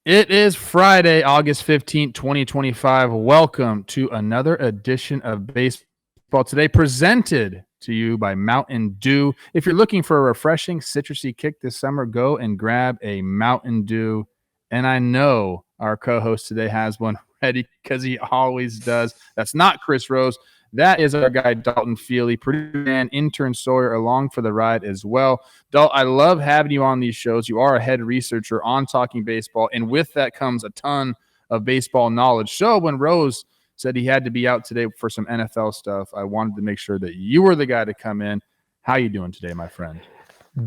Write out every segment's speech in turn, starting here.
It is Friday, August 15th, 2025. Welcome to another edition of Baseball Today, presented to you by Mountain Dew. If you're looking for a refreshing, citrusy kick this summer, go and grab a Mountain Dew. And I know our co-host today has one ready because he always does. That's not Chris Rose. That is our guy, Dalton Feely, producer and intern Sawyer, along for the ride as well. Dalton, I love having you on these shows. You are a head researcher on Talking Baseball, and with that comes a ton of baseball knowledge. So when Rose said he had to be out today for some NFL stuff, I wanted to make sure that you were the guy to come in. How you doing today, my friend?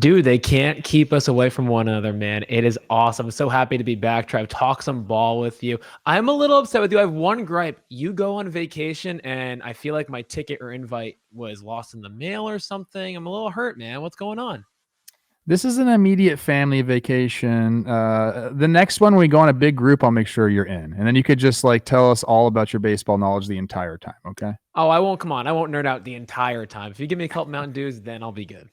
Dude, they can't keep us away from one another, man. It is awesome. I'm so happy to be back. Try to talk some ball with you. I'm a little upset with you. I have one gripe. You go on vacation, and I feel like my ticket or invite was lost in the mail or something. I'm a little hurt, man. What's going on? This is an immediate family vacation. The next one, when we go on a big group, I'll make sure you're in. And then you could just tell us all about your baseball knowledge the entire time, okay? Oh, I won't. Come on. I won't nerd out the entire time. If you give me a couple Mountain Dews, then I'll be good.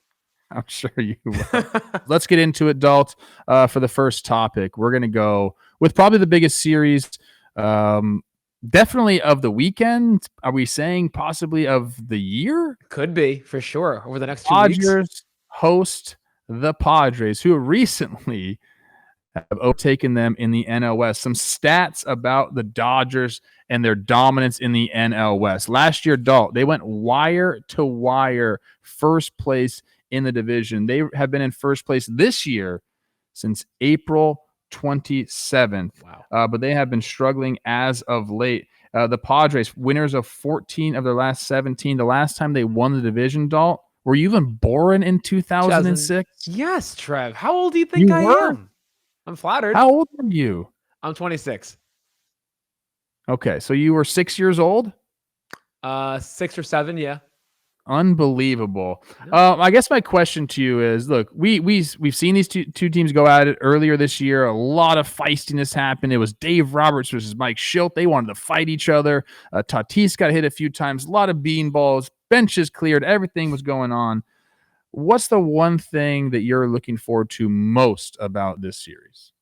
I'm sure you will. Let's get into it, Dalt. For the first topic, we're going to go with probably the biggest series, definitely of the weekend. Are we saying possibly of the year? Could be, for sure, over the next 2 weeks. Dodgers host the Padres, who recently have overtaken them in the NL West. Some stats about the Dodgers and their dominance in the NL West. Last year, Dalt, they went wire to wire first place in the division. They have been in first place this year since April 27th. Wow. But they have been struggling as of late. The Padres, winners of 14 of their last 17. The last time they won the division, Dalt, were you even born in 2006? Yes, Trev. How old do you think I am? I'm flattered. How old are you? I'm 26. Okay, so you were 6 years old? 6 or 7, yeah. Unbelievable. I guess my question to you is: look, we've seen these two teams go at it earlier this year. A lot of feistiness happened. It was Dave Roberts versus Mike Schilt. They wanted to fight each other. Tatis got hit a few times. A lot of beanballs. Benches cleared. Everything was going on. What's the one thing that you're looking forward to most about this series?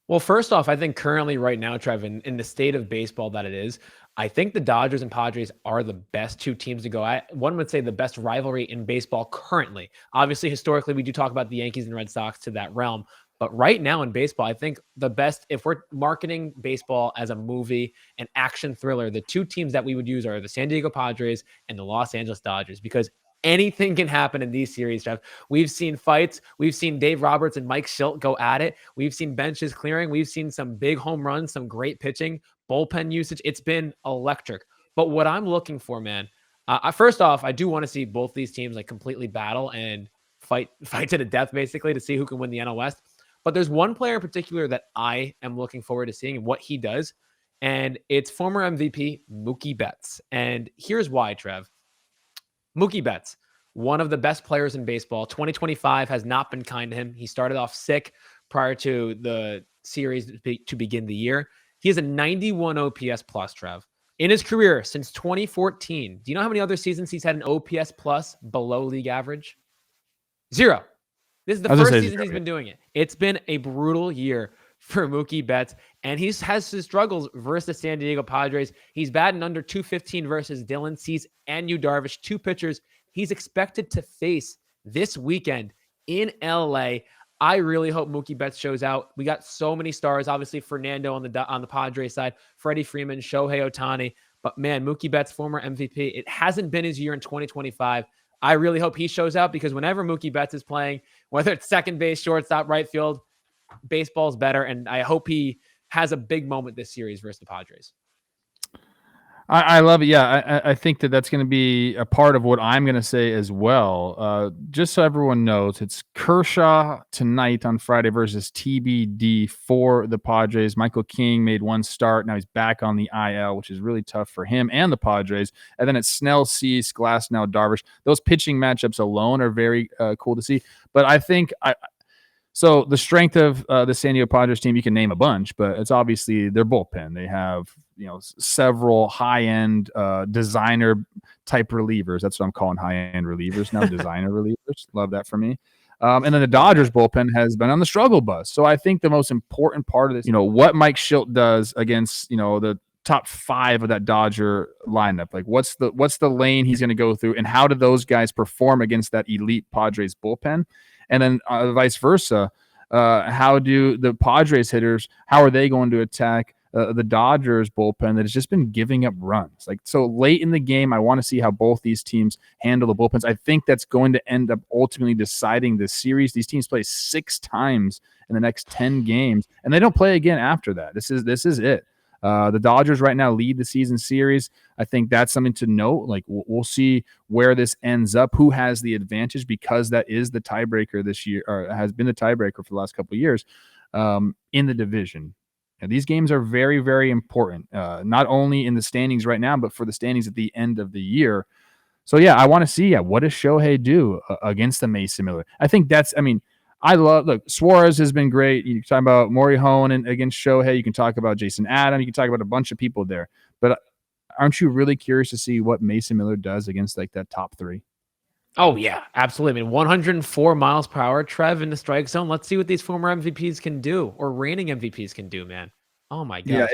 Well, first off, I think currently right now, Trev, in the state of baseball that it is, I think the Dodgers and Padres are the best two teams to go at. One would say the best rivalry in baseball currently. Obviously, historically, we do talk about the Yankees and Red Sox to that realm. But right now in baseball, I think the best, if we're marketing baseball as a movie, an action thriller, the two teams that we would use are the San Diego Padres and the Los Angeles Dodgers, because anything can happen in these series, Jeff. We've seen fights. We've seen Dave Roberts and Mike Schilt go at it. We've seen benches clearing. We've seen some big home runs, some great pitching, bullpen usage. It's been electric. But what I'm looking for, man, first off, I do want to see both these teams completely battle and fight to the death, basically, to see who can win the NL West. But there's one player in particular that I am looking forward to seeing and what he does, and it's former MVP Mookie Betts. And here's why, Trev. Mookie Betts, one of the best players in baseball. 2025 has not been kind to him. He started off sick prior to the series to begin the year. He has a 91 OPS plus, Trev. In his career since 2014, do you know how many other seasons he's had an OPS plus below league average? 0. This is the first season he's been doing it. It's been a brutal year for Mookie Betts, and he has his struggles versus the San Diego Padres. He's batting under 215 versus Dylan Cease and Yu Darvish, two pitchers he's expected to face this weekend in LA. I really hope Mookie Betts shows out. We got so many stars, obviously Fernando on the Padres side, Freddie Freeman, Shohei Ohtani, but man, Mookie Betts, former MVP, it hasn't been his year in 2025. I really hope he shows out, because whenever Mookie Betts is playing, whether it's second base, shortstop, right field, baseball's better, and I hope he has a big moment this series versus the Padres. I love it. Yeah, I think that's going to be a part of what I'm going to say as well. Just so everyone knows, it's Kershaw tonight on Friday versus TBD for the Padres. Michael King made one start. Now he's back on the IL, which is really tough for him and the Padres. And then it's Snell, Cease, Glasnow, Darvish. Those pitching matchups alone are very cool to see. But I think so the strength of the San Diego Padres team, you can name a bunch, but it's obviously their bullpen. They have several high-end designer type relievers. That's what I'm calling high-end relievers now, designer relievers. Love that for me. And then the Dodgers bullpen has been on the struggle bus. So I think the most important part of this, what Mike Schilt does against, the top 5 of that Dodger lineup. Like what's the lane he's going to go through, and how do those guys perform against that elite Padres bullpen? And then vice versa. How do the Padres hitters, how are they going to attack the Dodgers bullpen that has just been giving up runs? Like, so late in the game, I want to see how both these teams handle the bullpens. I think that's going to end up ultimately deciding this series. These teams play 6 times in the next 10 games, and they don't play again after that. This is it. The Dodgers right now lead the season series. I think that's something to note. Like we'll see where this ends up, who has the advantage, because that is the tiebreaker this year, or has been the tiebreaker for the last couple of years in the division. And these games are very, very important, not only in the standings right now, but for the standings at the end of the year. So, yeah, I want to see, what does Shohei do against the Mason Miller? I think look, Suarez has been great. You can talk about Morihone and against Shohei. You can talk about Jason Adam. You can talk about a bunch of people there. But aren't you really curious to see what Mason Miller does against like that top 3? Oh, yeah, absolutely. I mean, 104 miles per hour, Trev, in the strike zone. Let's see what these former MVPs can do, or reigning MVPs can do, man. Oh, my God. Yeah,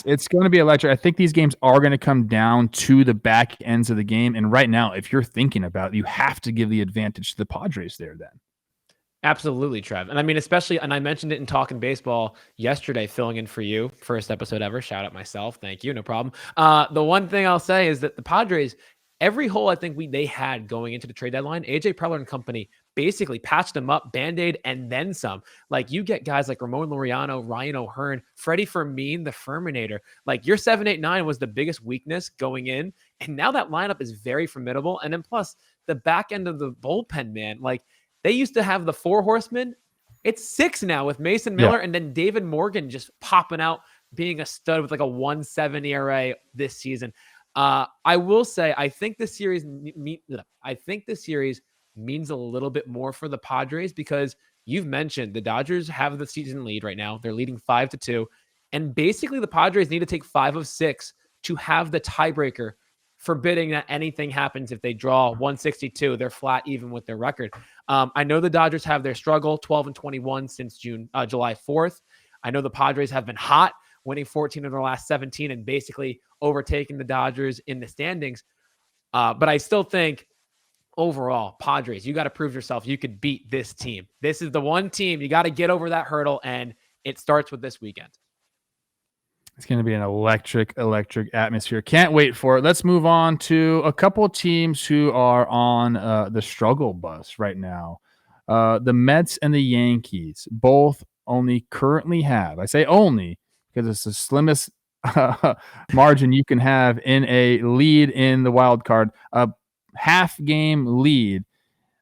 it's going to be electric. I think these games are going to come down to the back ends of the game. And right now, if you're thinking about it, you have to give the advantage to the Padres there then. Absolutely, Trev. And I mean, especially, and I mentioned it in Talking Baseball yesterday, filling in for you, first episode ever. Shout out myself. Thank you. No problem. The one thing I'll say is that the Padres, every hole I think they had going into the trade deadline, AJ Preller and company basically patched them up, Band-Aid, and then some. Like you get guys like Ramon Laureano, Ryan O'Hearn, Freddie Fermin, the Ferminator. Like your 7-8-9 was the biggest weakness going in. And now that lineup is very formidable. And then plus the back end of the bullpen, man, like they used to have the 4 horsemen. It's 6 now with Mason Miller and then David Morgan just popping out, being a stud with like a 1.7 ERA this season. I will say, I think this series means a little bit more for the Padres because you've mentioned the Dodgers have the season lead right now. They're leading 5-2. And basically the Padres need to take 5 of 6 to have the tiebreaker, forbidding that anything happens. If they draw 162, they're flat even with their record. I know the Dodgers have their struggle, 12-21 since July 4th. I know the Padres have been hot, winning 14 of their last 17 and basically overtaking the Dodgers in the standings. But I still think overall, Padres, you got to prove yourself. You could beat this team. This is the one team you got to get over that hurdle, and it starts with this weekend. It's going to be an electric atmosphere. Can't wait for it. Let's move on to a couple of teams who are on the struggle bus right now. The Mets and the Yankees both only currently have, I say only because it's the slimmest margin you can have in a lead in the wild card, a half-game lead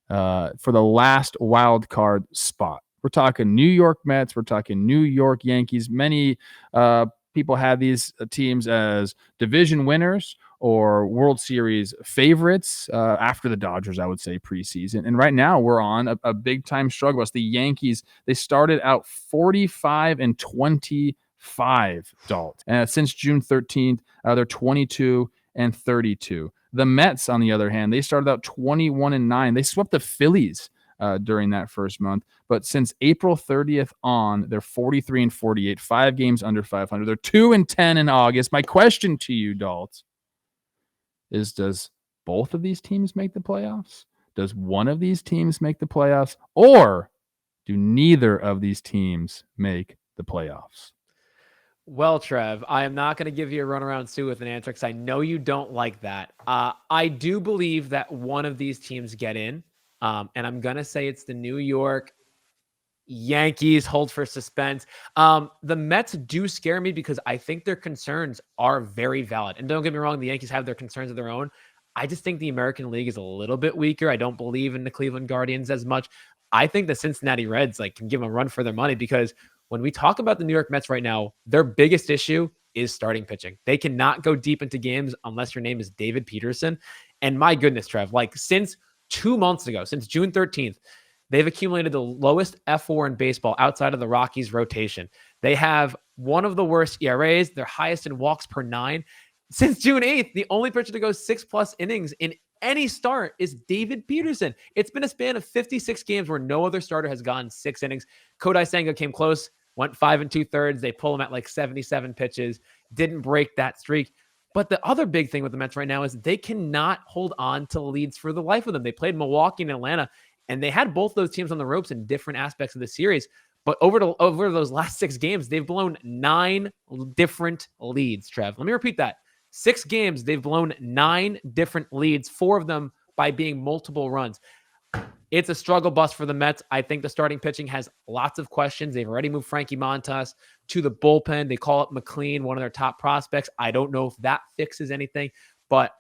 for the last wild card spot. We're talking New York Mets. We're talking New York Yankees. Many people have these teams as division winners or World Series favorites after the Dodgers, I would say, preseason. And right now we're on a big-time struggle. It's the Yankees. They started out 45-25, Dalt. Since June 13th, they're 22-32. The Mets, on the other hand, they started out 21-9. They swept the Phillies during that first month. But since April 30th on, they're 43-48, 5 games under 500. They're 2-10 in August. My question to you, Dalt, is does both of these teams make the playoffs? Does one of these teams make the playoffs? Or do neither of these teams make the playoffs? Well, Trev, I am not going to give you a runaround Sue with an answer because I know you don't like that. I do believe that one of these teams get in, and I'm going to say it's the New York Yankees. Hold for suspense. The Mets do scare me because I think their concerns are very valid. And don't get me wrong, the Yankees have their concerns of their own. I just think the American League is a little bit weaker. I don't believe in the Cleveland Guardians as much. I think the Cincinnati Reds can give them a run for their money because when we talk about the New York Mets right now, their biggest issue is starting pitching. They cannot go deep into games unless your name is David Peterson. And my goodness, Trev, since 2 months ago, since June 13th, they've accumulated the lowest F4 in baseball outside of the Rockies rotation. They have one of the worst ERAs, their highest in walks per 9. Since June 8th, the only pitcher to go 6+ innings in any start is David Peterson. It's been a span of 56 games where no other starter has gone 6 innings. Kodai Senga came close, went 5 2/3. They pull him at like 77 pitches, didn't break that streak. But the other big thing with the Mets right now is they cannot hold on to leads for the life of them. They played Milwaukee and Atlanta, and they had both those teams on the ropes in different aspects of the series. But over those last 6 games, they've blown 9 different leads, Trev. Let me repeat that. 6 games, they've blown 9 different leads, 4 of them by being multiple runs. It's a struggle bus for the Mets. I think the starting pitching has lots of questions. They've already moved Frankie Montas to the bullpen. They call up McLean, one of their top prospects. I don't know if that fixes anything, but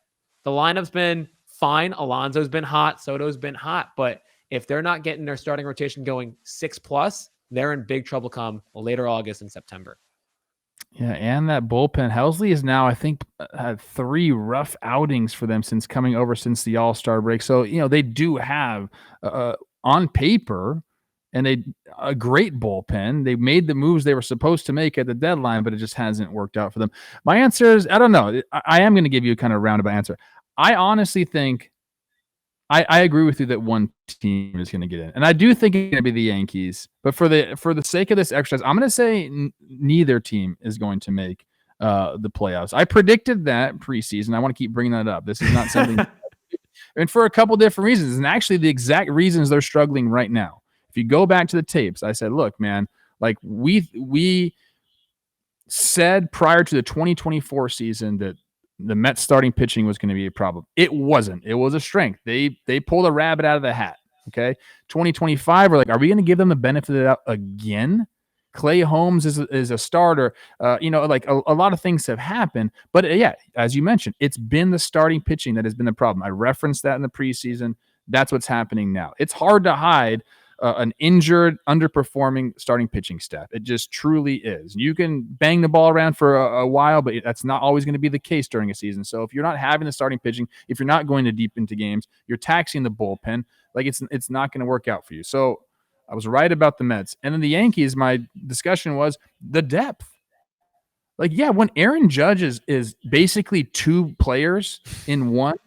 the lineup's been fine. Alonso's been hot. Soto's been hot. But if they're not getting their starting rotation going 6+, they're in big trouble come later August and September. Yeah, and that bullpen. Helsley is now, I think, had 3 rough outings for them since coming over since the All-Star break. So, they do have, on paper, a great bullpen. They made the moves they were supposed to make at the deadline, but it just hasn't worked out for them. My answer is, I don't know. I am going to give you a kind of roundabout answer. I honestly think I agree with you that one team is going to get in, and I do think it's going to be the Yankees. But for the sake of this exercise, I'm going to say neither team is going to make the playoffs. I predicted that preseason. I want to keep bringing that up. This is not something, and for a couple different reasons, and actually the exact reasons they're struggling right now. If you go back to the tapes, I said, look, man, like we said prior to the 2024 season that the Mets starting pitching was going to be a problem. It wasn't. It was a strength. They pulled a rabbit out of the hat. Okay. 2025, we're like, are we going to give them the benefit of the doubt again? Clay Holmes is a starter. Like a lot of things have happened. But yeah, as you mentioned, it's been the starting pitching that has been the problem. I referenced that in the preseason. That's what's happening now. It's hard to hide an injured, underperforming starting pitching staff. It just truly is. You can bang the ball around for a while, but that's not always going to be the case during a season. So if you're not having the starting pitching, if you're not going to deep into games, you're taxing the bullpen. Like it's not going to work out for you. So I was right about the Mets. And then the Yankees, my discussion was the depth. Like, yeah, when Aaron Judge is basically 2 players in one,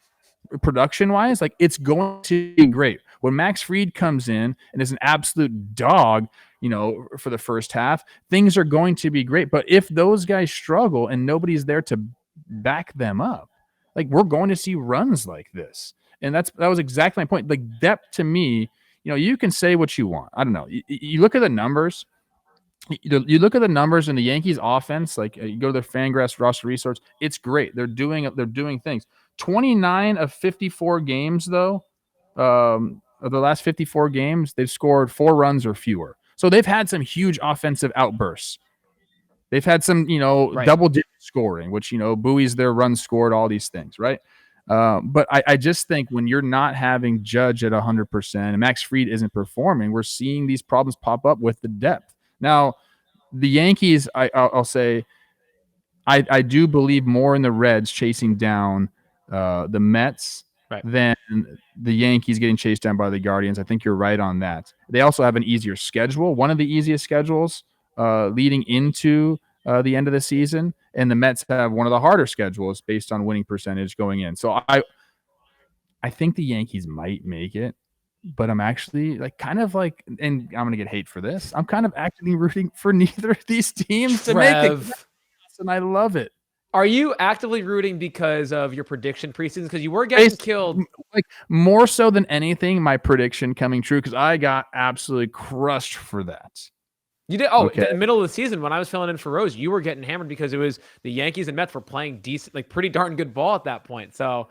production-wise, like it's going to be great. When Max Fried comes in and is an absolute dog, for the first half, things are going to be great. But if those guys struggle and nobody's there to back them up, like we're going to see runs like this. And that was exactly my point. Like depth to me, you can say what you want. I don't know. You look at the numbers. You look at the numbers in the Yankees offense, like you go to their Fangraphs roster resource, it's great. They're doing things. 29 of 54 games, though, of the last 54 games, they've scored 4 runs or fewer. So they've had some huge offensive outbursts. They've had some, Right. double-digit scoring, which, buoys their runs scored, all these things, right? But I just think when you're not having Judge at 100% and Max Fried isn't performing, we're seeing these problems pop up with the depth. Now, the Yankees, I'll say, I do believe more in the Reds chasing down the Mets than the Yankees getting chased down by the Guardians. I think you're right on that. They also have an easier schedule, one of the easiest schedules leading into the end of the season, and the Mets have one of the harder schedules based on winning percentage going in. So I think the Yankees might make it. But I'm actually and I'm going to get hate for this. I'm kind of actively rooting for neither of these teams to make it. And I love it. Are you actively rooting because of your prediction preseason? Because you were getting killed. Like more so than anything, my prediction coming true because I got absolutely crushed for that. You did. Oh, okay. In the middle of the season when I was filling in for Rose, you were getting hammered because it was the Yankees and Mets were playing decent, like pretty darn good ball at that point. So.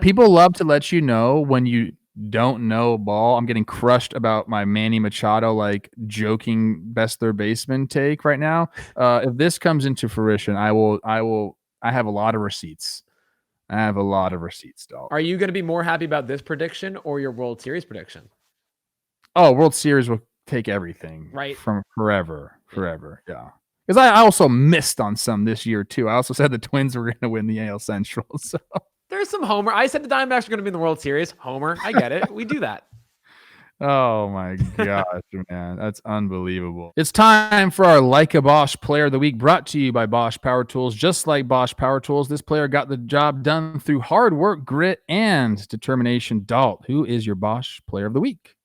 People love to let you know when you don't know ball. I'm getting crushed about my Manny Machado, like joking best third baseman take right now. If this comes into fruition, I have a lot of receipts. Dog. Are you going to be more happy about this prediction or your World Series prediction? Oh, World Series will take everything from forever. Yeah. Because I also missed on some this year too. I also said the Twins were going to win the AL Central. So. There's some homer. I said the Diamondbacks are going to be in the World Series. Homer. I get it. We do that. Oh my gosh, man. That's unbelievable. It's time for our Like a Bosch Player of the Week, brought to you by Bosch Power Tools. Just like Bosch Power Tools, this player got the job done through hard work, grit, and determination. Dalt, who is your Bosch Player of the Week?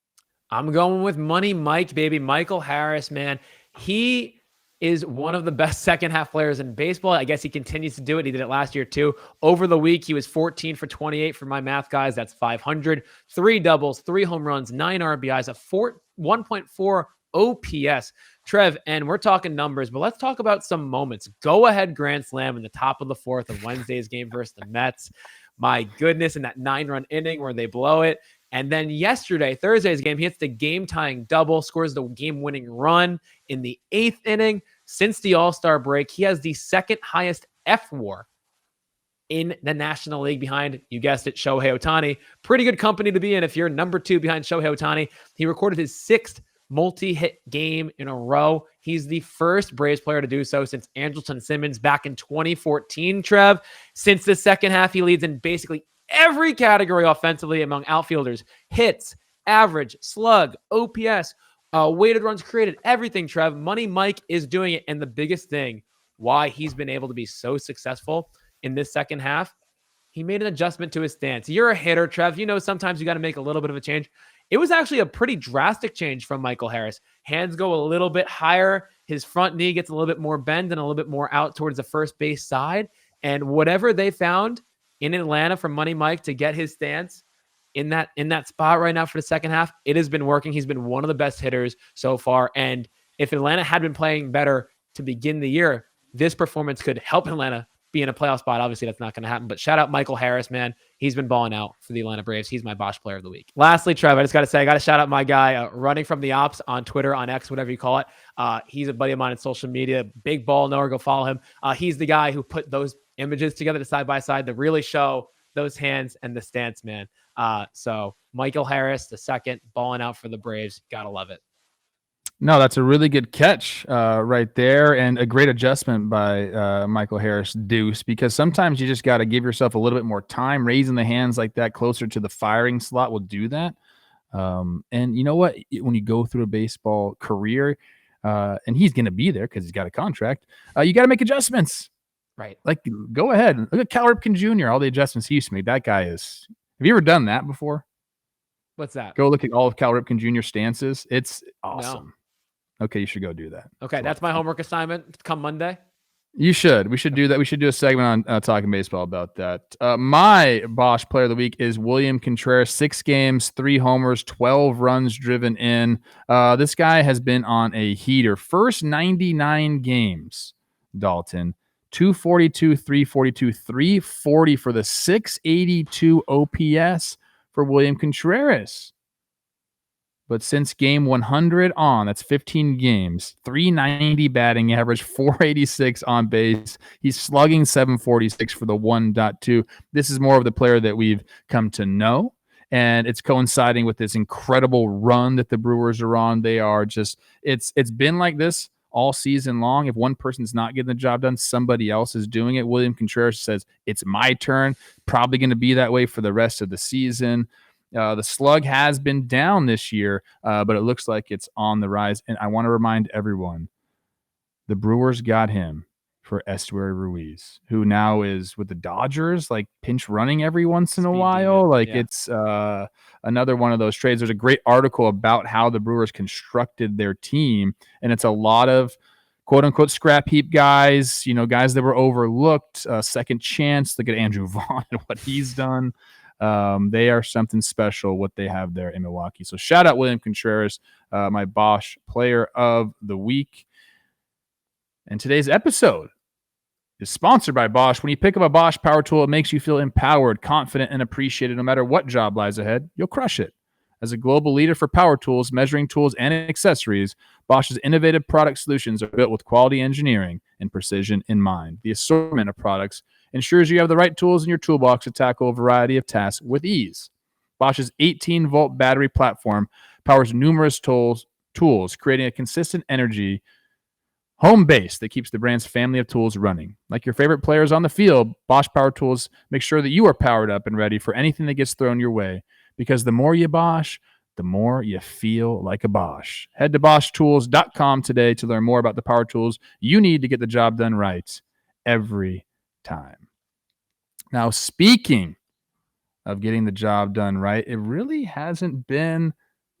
I'm going with Money Mike, baby. Michael Harris, man. He is one of the best second half players in baseball. I guess he continues to do it. He did it last year too. Over the week, he was 14 for 28 for my math guys. That's 500, 3 doubles, 3 home runs, 9 RBIs, a 1.4 OPS. Trev, and we're talking numbers, but let's talk about some moments. Go ahead grand slam in the top of the 4th of Wednesday's game versus the Mets. My goodness, in that 9-run inning where they blow it. And then yesterday, Thursday's game, he hits the game-tying double, scores the game-winning run in the 8th inning. Since the All-Star break, he has the second highest F-WAR in the National League behind, you guessed it, Shohei Ohtani. Pretty good company to be in if you're number 2 behind Shohei Ohtani. He recorded his 6th multi-hit game in a row. He's the first Braves player to do so since Andrelton Simmons back in 2014, Trev. Since the second half, he leads in basically every category offensively among outfielders: hits, average, slug, OPS, weighted runs created, everything, Trev. Money Mike is doing it. And the biggest thing why he's been able to be so successful in this second half, he made an adjustment to his stance. You're a hitter, Trev. You know, sometimes you got to make a little bit of a change. It was actually a pretty drastic change from Michael Harris. Hands go a little bit higher. His front knee gets a little bit more bend and a little bit more out towards the first base side. And whatever they found in Atlanta from Money Mike to get his stance in that spot right now for the second half, it has been working. He's been one of the best hitters so far. And if Atlanta had been playing better to begin the year, this performance could help Atlanta be in a playoff spot. Obviously, that's not going to happen. But shout out Michael Harris, man. He's been balling out for the Atlanta Braves. He's my Bosch Player of the Week. Lastly, Trev, I just got to say, I got to shout out my guy running from the ops on Twitter, on X, whatever you call it. He's a buddy of mine on social media. Big ball knower. Go follow him. He's the guy who put those images together to side by side to really show those hands and the stance, man. So Michael Harris, the second, balling out for the Braves. Gotta love it. No, that's a really good catch right there, and a great adjustment by Michael Harris Deuce, because sometimes you just got to give yourself a little bit more time. Raising the hands like that closer to the firing slot will do that. And you know what? When you go through a baseball career, and he's going to be there because he's got a contract, you got to make adjustments. Right. Like, go ahead. Look at Cal Ripken Jr., all the adjustments he used to make. That guy is – have you ever done that before? What's that? Go look at all of Cal Ripken Jr. stances. It's awesome. No. Okay, you should go do that. Okay, that's my homework assignment come Monday. You should. We should do that. We should do a segment on Talking Baseball about that. My Bosch Player of the Week is William Contreras. 6 games, 3 homers, 12 runs driven in. This guy has been on a heater. First 99 games, Dalton. 242, 342, 340 for the 682 OPS for William Contreras. But since game 100 on, that's 15 games, 390 batting average, 486 on base. He's slugging 746 for the 1.2. This is more of the player that we've come to know, and it's coinciding with this incredible run that the Brewers are on. They are just it's been like this all season long. If one person's not getting the job done, somebody else is doing it. William Contreras says, it's my turn. Probably going to be that way for the rest of the season. The slug has been down this year, but it looks like it's on the rise. And I want to remind everyone, the Brewers got him for Estuary Ruiz, who now is with the Dodgers, like pinch running every once in a while. It's another one of those trades. There's a great article about how the Brewers constructed their team, and it's a lot of quote unquote scrap heap guys, guys that were overlooked, second chance. Look at Andrew Vaughn and what he's done. They are something special, what they have there in Milwaukee. So shout out William Contreras, my Bosch Player of the Week. And today's episode is sponsored by Bosch. When you pick up a Bosch power tool, it makes you feel empowered, confident, and appreciated. No matter what job lies ahead, you'll crush it. As a global leader for power tools, measuring tools, and accessories, Bosch's innovative product solutions are built with quality engineering and precision in mind. The assortment of products ensures you have the right tools in your toolbox to tackle a variety of tasks with ease. Bosch's 18-volt battery platform powers numerous tools, creating a consistent energy home base that keeps the brand's family of tools running. Like your favorite players on the field, Bosch Power Tools make sure that you are powered up and ready for anything that gets thrown your way. Because the more you Bosch, the more you feel like a Bosch. Head to BoschTools.com today to learn more about the power tools you need to get the job done right every time. Now, speaking of getting the job done right, it really hasn't been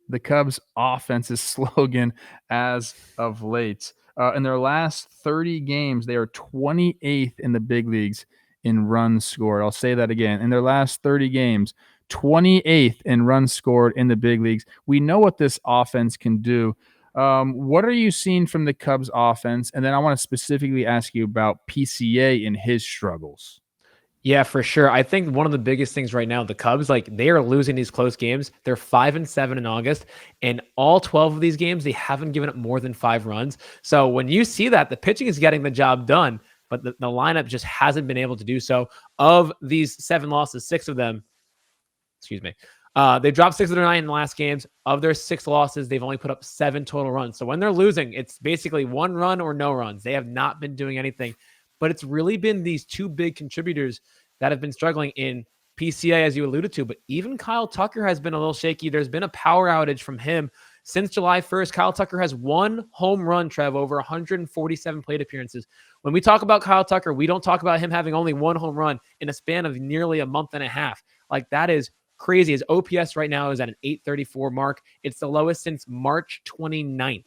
the Cubs' offense's slogan as of late. In their last 30 games, they are 28th in the big leagues in runs scored. I'll say that again. In their last 30 games, 28th in runs scored in the big leagues. We know what this offense can do. What are you seeing from the Cubs offense? And then I want to specifically ask you about PCA and his struggles. Yeah, for sure. I think one of the biggest things right now, the Cubs, like they are losing these close games. They're 5-7 in August, and all 12 of these games, they haven't given up more than 5 runs. So when you see that, the pitching is getting the job done, but the lineup just hasn't been able to do so. Of these 7 losses, 6 of them, they've dropped 6 of their 9 in the last games. Of their 6 losses, they've only put up 7 total runs. So when they're losing, it's basically 1 run or no runs. They have not been doing anything. But it's really been these 2 big contributors that have been struggling in PCA, as you alluded to. But even Kyle Tucker has been a little shaky. There's been a power outage from him. Since July 1st, Kyle Tucker has 1 home run, Trev, over 147 plate appearances. When we talk about Kyle Tucker, we don't talk about him having only 1 home run in a span of nearly a month and a half. Like, that is crazy. His OPS right now is at an 834 mark. It's the lowest since March 29th.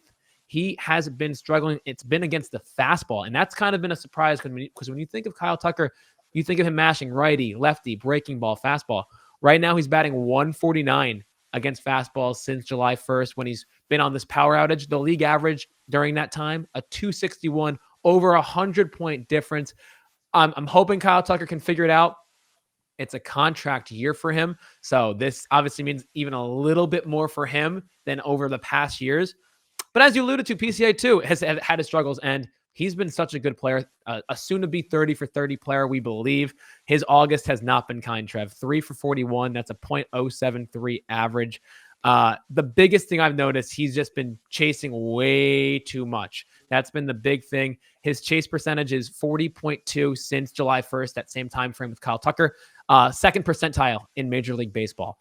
He has been struggling. It's been against the fastball, and that's kind of been a surprise because when you think of Kyle Tucker, you think of him mashing righty, lefty, breaking ball, fastball. Right now, he's batting 149 against fastballs since July 1st when he's been on this power outage. The league average during that time, a 261, over 100-point difference. I'm hoping Kyle Tucker can figure it out. It's a contract year for him, so this obviously means even a little bit more for him than over the past years. But as you alluded to, PCA too has had his struggles, and he's been such a good player, a soon-to-be 30 for 30 player, we believe. His August has not been kind, Trev. 3 for 41. That's a .073 average. The biggest thing I've noticed, he's just been chasing way too much. That's been the big thing. His chase percentage is 40.2 since July 1st, that same time frame with Kyle Tucker. Second percentile in Major League Baseball.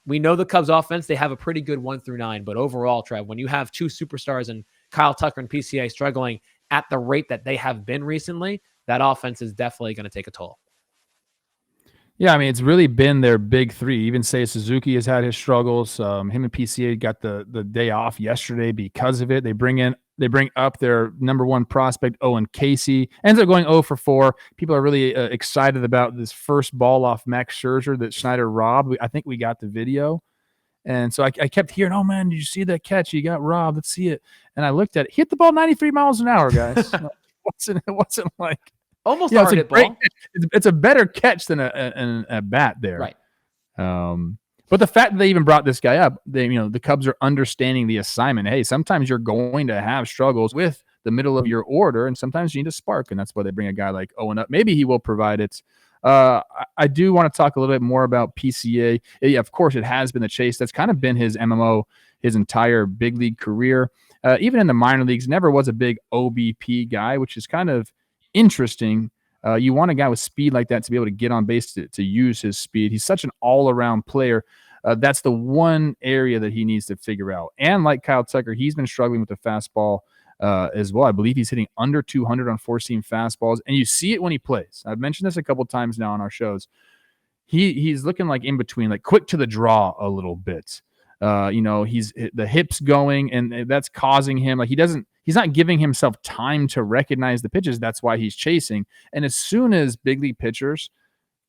We know the Cubs offense, they have a pretty good 1 through 9, but overall, Trev, when you have 2 superstars and Kyle Tucker and PCA struggling at the rate that they have been recently, that offense is definitely going to take a toll. Yeah, I mean, it's really been their big 3. Even Seiya Suzuki has had his struggles. Him and PCA got the day off yesterday because of it. They bring up their number 1 prospect, Owen Casey. Ends up going 0 for 4. People are really excited about this first ball off Max Scherzer that Schneider robbed. I think we got the video. And so I kept hearing, oh, man, did you see that catch? He got robbed. Let's see it. And I looked at it. Hit the ball 93 miles an hour, guys. It wasn't like – almost it's a hit great ball. It's a better catch than a bat there. Right. But the fact that they even brought this guy up, the Cubs are understanding the assignment. Hey, sometimes you're going to have struggles with the middle of your order, and sometimes you need a spark, and that's why they bring a guy like Owen up. Maybe he will provide it. I do want to talk a little bit more about PCA. Yeah, of course, it has been the chase. That's kind of been his MMO his entire big league career. Even in the minor leagues, never was a big OBP guy, which is kind of interesting. You want a guy with speed like that to be able to get on base to use his speed. He's such an all-around player. That's the one area that he needs to figure out. And like Kyle Tucker, he's been struggling with the fastball as well. I believe he's hitting under 200 on four-seam fastballs, and you see it when he plays. I've mentioned this a couple times now on our shows. He's looking like in between, like quick to the draw a little bit. He's the hips going, and that's causing him like he's not giving himself time to recognize the pitches. That's why he's chasing. And as soon as big league pitchers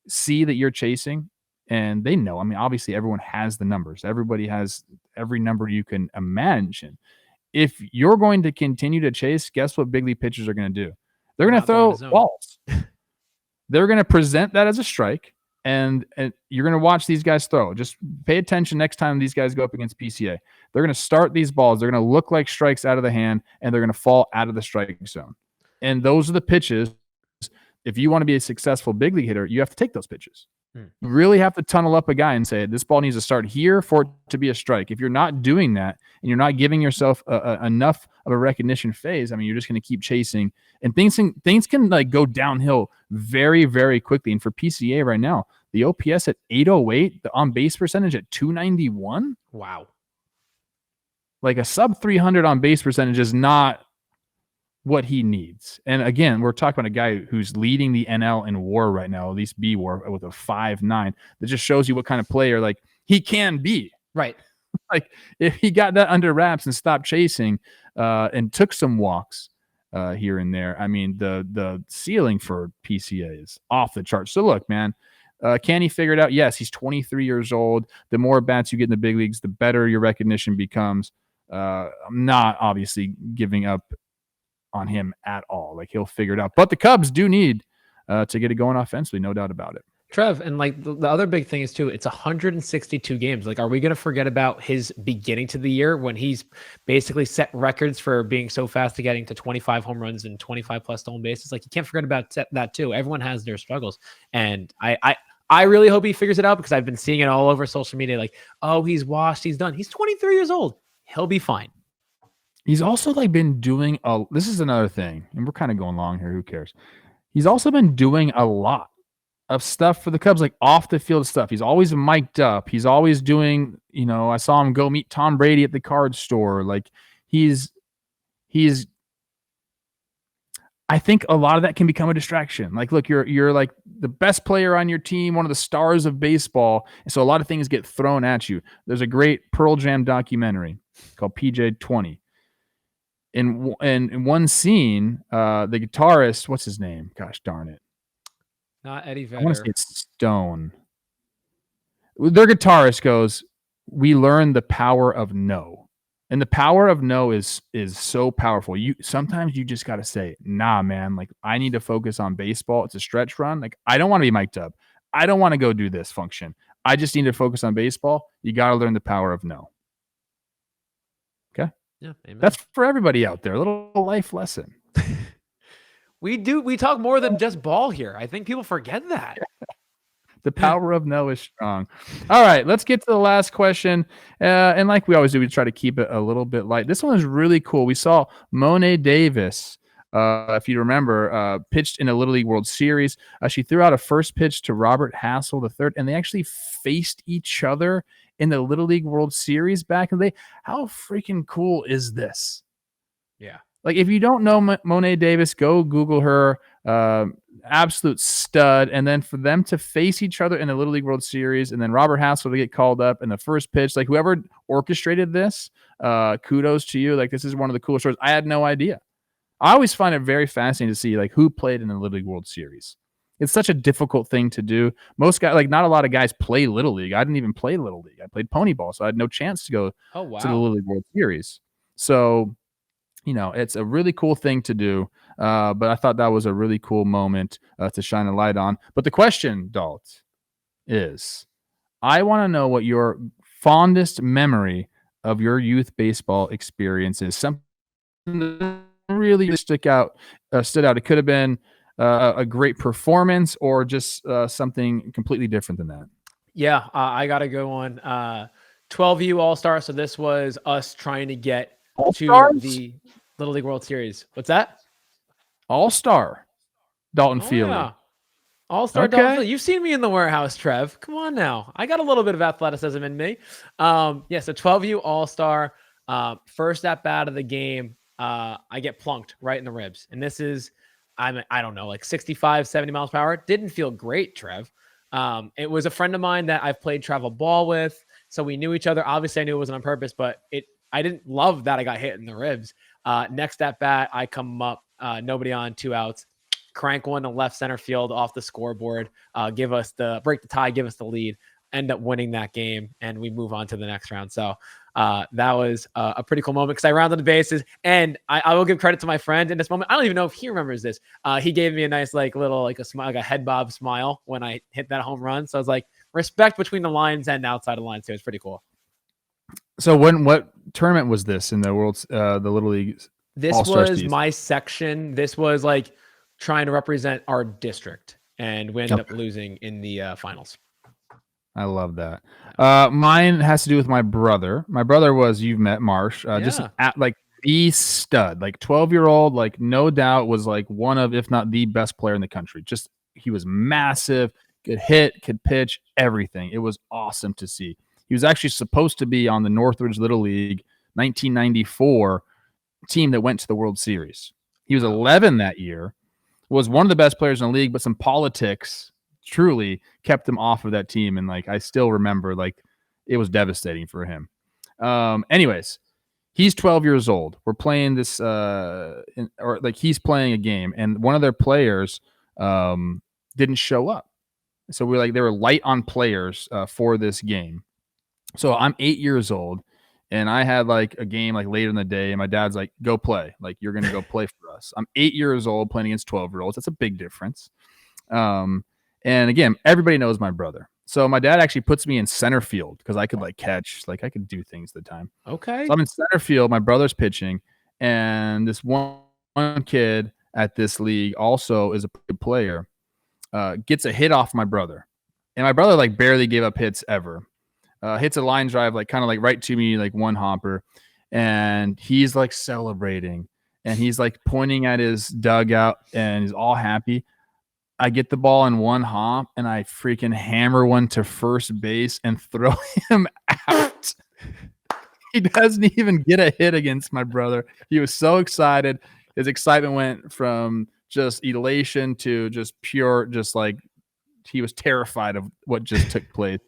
see that you're chasing, and they know, I mean, obviously everyone has the numbers. Everybody has every number you can imagine. If you're going to continue to chase, guess what big league pitchers are going to do? They're going to throw balls. They're going to present that as a strike. And you're going to watch these guys throw. Just pay attention next time these guys go up against PCA. They're going to start these balls. They're going to look like strikes out of the hand, and they're going to fall out of the strike zone. And those are the pitches. If you want to be a successful big league hitter, you have to take those pitches. You really have to tunnel up a guy and say, this ball needs to start here for it to be a strike. If you're not doing that and you're not giving yourself enough of a recognition phase, I mean, you're just going to keep chasing. And things can like go downhill very, very quickly. And for PCA right now, the OPS at 808, the on base percentage at 291. Wow. Like a sub 300 on base percentage is not what he needs. And again, we're talking about a guy who's leading the NL in WAR right now, at least B WAR, with a 5.9. That just shows you what kind of player like he can be. Right. Like if he got that under wraps and stopped chasing and took some walks here and there, I mean, the ceiling for PCA is off the charts. So look, man, can he figure it out? Yes, he's 23 years old. The more bats you get in the big leagues, the better your recognition becomes. I'm not obviously giving up on him at all. Like he'll figure it out. But the Cubs do need to get it going offensively, no doubt about it. Trev, and like the other big thing is too, it's 162 games. Like, are we going to forget about his beginning to the year when he's basically set records for being so fast to getting to 25 home runs and 25 plus stolen bases? Like, you can't forget about that too. Everyone has their struggles, and I really hope he figures it out because I've been seeing it all over social media. Like, oh, he's washed, he's done. He's 23 years old. He'll be fine. He's also like been doing this is another thing, and we're kind of going long here. Who cares? He's also been doing a lot of stuff for the Cubs, like off the field stuff. He's always mic'd up. He's always doing, I saw him go meet Tom Brady at the card store. Like he's I think a lot of that can become a distraction. Like, look, you're like the best player on your team, one of the stars of baseball. And so a lot of things get thrown at you. There's a great Pearl Jam documentary called PJ 20. In one scene, the guitarist, what's his name? Gosh darn it. Not Eddie Vedder. I want to say it's Stone. Their guitarist goes, "We learn the power of no." And the power of no is so powerful. Sometimes you just got to say, "Nah, man, like I need to focus on baseball. It's a stretch run. Like I don't want to be mic'd up. I don't want to go do this function. I just need to focus on baseball." You got to learn the power of no. Okay? Yeah, amen. That's for everybody out there. A little life lesson. We talk more than just ball here. I think people forget that. The power of no is strong. All right, let's get to the last question. And like we always do, we try to keep it a little bit light. This one is really cool. We saw Monet Davis, if you remember, pitched in a Little League World Series. She threw out a first pitch to Robert Hassel III, and they actually faced each other in the Little League World Series back in the day. How freaking cool is this? Yeah. Like, if you don't know Monet Davis, go Google her. Absolute stud. And then for them to face each other in the Little League World Series, and then Robert Hassel to get called up in the first pitch, like whoever orchestrated this, kudos to you. Like, this is one of the coolest stories. I had no idea. I always find it very fascinating to see like who played in the Little League World Series. It's such a difficult thing to do. Most guys, like not a lot of guys play Little League. I didn't even play Little League. I played Pony Ball, so I had no chance to go to the Little League World Series. So, it's a really cool thing to do. But I thought that was a really cool moment to shine a light on. But the question, Dalt, is I want to know what your fondest memory of your youth baseball experience is. Something that really stood out. It could have been a great performance or just something completely different than that. Yeah, I got to go on 12U All-Star. So this was us trying to get to the Little League World Series. What's that? All-Star Dalton Field. Yeah. All-Star Dalton Field. You've seen me in the warehouse, Trev. Come on now. I got a little bit of athleticism in me. So 12U All-Star. First at bat of the game, I get plunked right in the ribs. And this is, I don't know, like 65, 70 miles per hour. Didn't feel great, Trev. It was a friend of mine that I've played travel ball with. So we knew each other. Obviously, I knew it wasn't on purpose, but I didn't love that I got hit in the ribs. Next at bat, I come up, nobody on, 2 outs, crank one to left center field off the scoreboard, break the tie, give us the lead, end up winning that game, and we move on to the next round. So that was a pretty cool moment because I rounded the bases, and I will give credit to my friend in this moment. I don't even know if he remembers this. He gave me a nice a smile, like a head bob smile when I hit that home run. So I was like, respect between the lines and outside the lines too. It's pretty cool. So what tournament was this in the the Little League? This was my section. This was like trying to represent our district, and we ended up losing in the finals. I love that. Mine has to do with my brother. My brother you've met Marsh, just like the stud, like 12-year-old, like no doubt was like one of, if not the best player in the country. Just, he was massive, could hit, could pitch, everything. It was awesome to see. He was actually supposed to be on the Northridge Little League 1994 team that went to the World Series. He was 11 that year, was one of the best players in the league, but some politics truly kept him off of that team. And like, I still remember, like, it was devastating for him. Anyways, he's 12 years old. We're playing this, he's playing a game, and one of their players didn't show up. So we're like, they were light on players for this game. So I'm 8 years old, and I had like a game like later in the day, and my dad's like, go play. Like, you're going to go play for us. I'm 8 years old playing against 12-year-olds. That's a big difference. And again, everybody knows my brother. So my dad actually puts me in center field because I could like catch, like I could do things at the time. Okay. So I'm in center field. My brother's pitching, and this one kid at this league also is a good player, gets a hit off my brother. And my brother like barely gave up hits ever. Hits a line drive, like kind of like right to me, like one hopper. And he's like celebrating, and he's like pointing at his dugout, and he's all happy. I get the ball in one hop, and I freaking hammer one to first base and throw him out. He doesn't even get a hit against my brother. He was so excited. His excitement went from just elation to just pure, just like he was terrified of what just took place.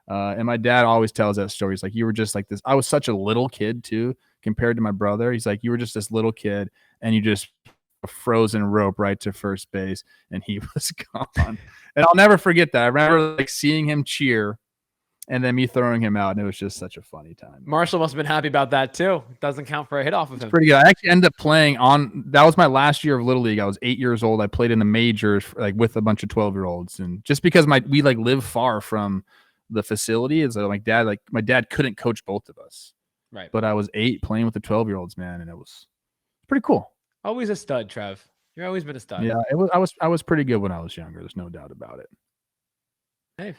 And my dad always tells that story. He's like, you were just like this. I was such a little kid too, compared to my brother. He's like, you were just this little kid, and you just a frozen rope right to first base, and he was gone. And I'll never forget that. I remember like seeing him cheer, and then me throwing him out, and it was just such a funny time. Marshall must have been happy about that too. Doesn't count for a hit off of him. Pretty good. I actually ended up playing on. That was my last year of Little League. I was 8 years old. I played in the majors like with a bunch of 12-year-olds, and just because we like live far from the facility, is my dad couldn't coach both of us. Right. But I was 8 playing with the 12-year-olds, man, and it was pretty cool. Always a stud, Trev. You've always been a stud. Yeah, I was pretty good when I was younger. There's no doubt about it. Hey.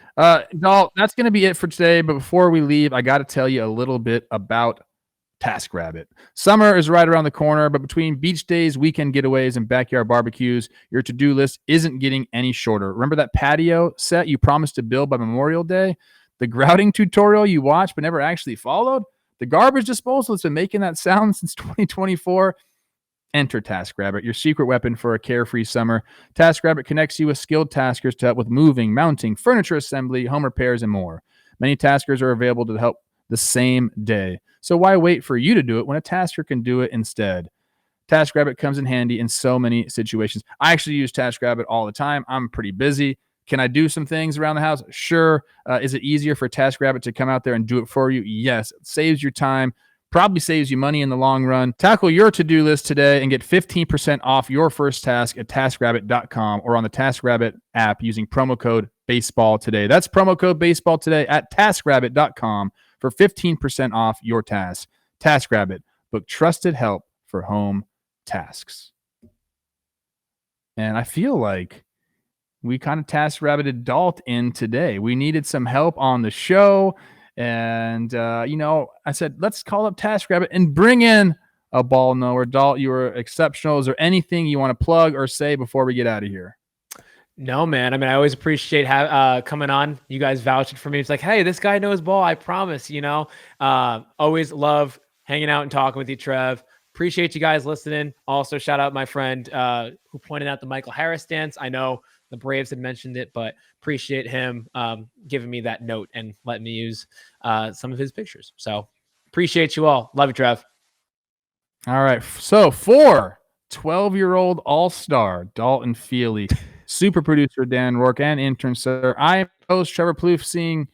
No, that's going to be it for today. But before we leave, I got to tell you a little bit about TaskRabbit. Summer is right around the corner, but between beach days, weekend getaways, and backyard barbecues, your to-do list isn't getting any shorter. Remember that patio set you promised to build by Memorial Day? The grouting tutorial you watched but never actually followed? The garbage disposal that's been making that sound since 2024? Enter TaskRabbit, your secret weapon for a carefree summer. TaskRabbit connects you with skilled taskers to help with moving, mounting, furniture assembly, home repairs, and more. Many taskers are available to help the same day. So why wait for you to do it when a tasker can do it instead? TaskRabbit comes in handy in so many situations. I actually use TaskRabbit all the time. I'm pretty busy. Can I do some things around the house? Sure. Is it easier for TaskRabbit to come out there and do it for you? Yes. It saves your time. Probably saves you money in the long run. Tackle your to-do list today and get 15% off your first task at TaskRabbit.com or on the TaskRabbit app using promo code BASEBALL today. That's promo code BASEBALL today at TaskRabbit.com for 15% off your task. TaskRabbit, book trusted help for home tasks. And I feel like we kind of TaskRabbited Dalt in today. We needed some help on the show. And, I said, let's call up TaskRabbit and bring in a ball knower. Dalt, you were exceptional. Is there anything you want to plug or say before we get out of here? No, man. I mean, I always appreciate coming on. You guys vouching for me. It's like, hey, this guy knows ball. I promise, always love hanging out and talking with you, Trev. Appreciate you guys listening. Also, shout out my friend who pointed out the Michael Harris stance. I know the Braves had mentioned it, but appreciate him giving me that note and letting me use some of his pictures. So appreciate you all. Love you, Trev. All right. So for 12-year-old all-star Dalton Feely, super producer Dan Rourke, and intern sir, I am host Trevor Plouffe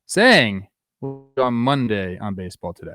saying on Monday on Baseball Today.